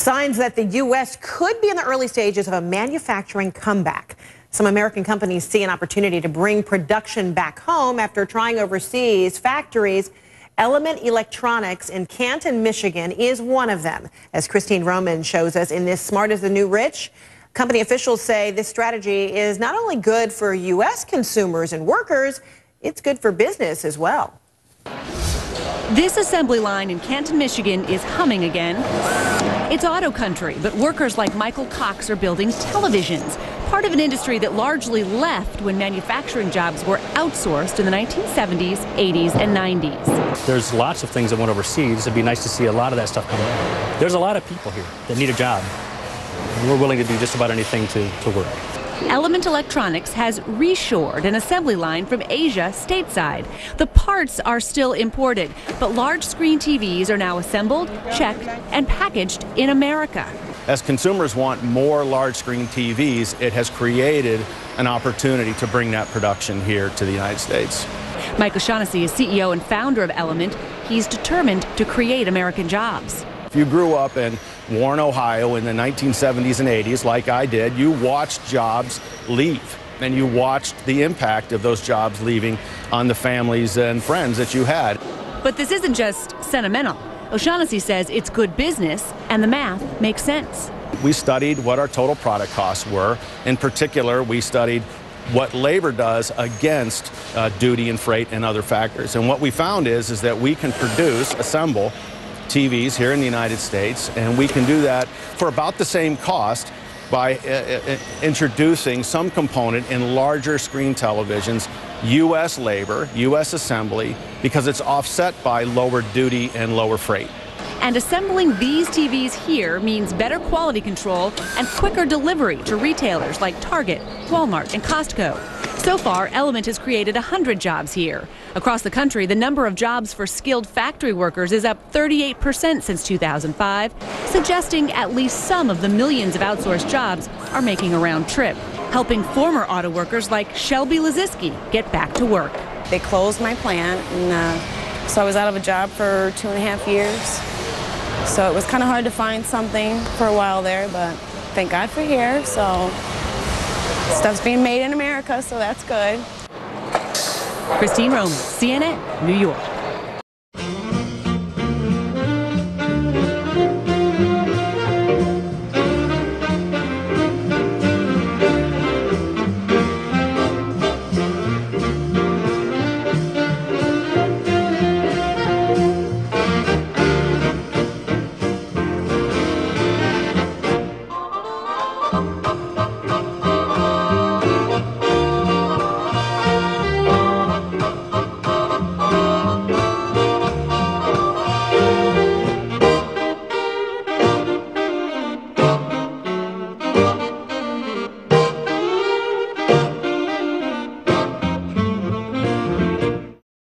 Signs that the U.S. could be in the early stages of a manufacturing comeback. Some American companies see an opportunity to bring production back home after trying overseas. Factories, Element Electronics in Canton, Michigan is one of them. As Christine Roman shows us in this Smart as the New Rich, company officials say this strategy is not only good for U.S. consumers and workers, it's good for business as well. This assembly line in Canton, Michigan is humming again. It's auto country, but workers like Michael Cox are building televisions, part of an industry that largely left when manufacturing jobs were outsourced in the 1970s, 80s, and 90s. There's lots of things that went overseas. It'd be nice to see a lot of that stuff come in. There's a lot of people here that need a job. And we're willing to do just about anything to work. Element Electronics has reshored an assembly line from Asia stateside. The parts are still imported, but large screen TVs are now assembled, checked, and packaged in America. As consumers want more large screen TVs, it has created an opportunity to bring that production here to the United States. Mike O'Shaughnessy is CEO and founder of Element. He's determined to create American jobs. If you grew up in Warren, Ohio in the 1970s and 80s, like I did, you watched jobs leave, and you watched the impact of those jobs leaving on the families and friends that you had. But this isn't just sentimental. O'Shaughnessy says it's good business, and the math makes sense. We studied what our total product costs were. In particular, we studied what labor does against duty and freight and other factors. And what we found is that we can assemble TVs here in the United States, and we can do that for about the same cost by introducing some component in larger screen televisions, U.S. labor, U.S. assembly, because it's offset by lower duty and lower freight. And assembling these TVs here means better quality control and quicker delivery to retailers like Target, Walmart, and Costco. So far, Element has created 100 jobs here. Across the country, the number of jobs for skilled factory workers is up 38% since 2005, suggesting at least some of the millions of outsourced jobs are making a round trip, helping former auto workers like Shelby Laziski get back to work. They closed my plant, and so I was out of a job for 2.5 years. So it was kind of hard to find something for a while there, but thank God for here. So stuff's being made in America, so that's good. Christine Roman, CNN, New York.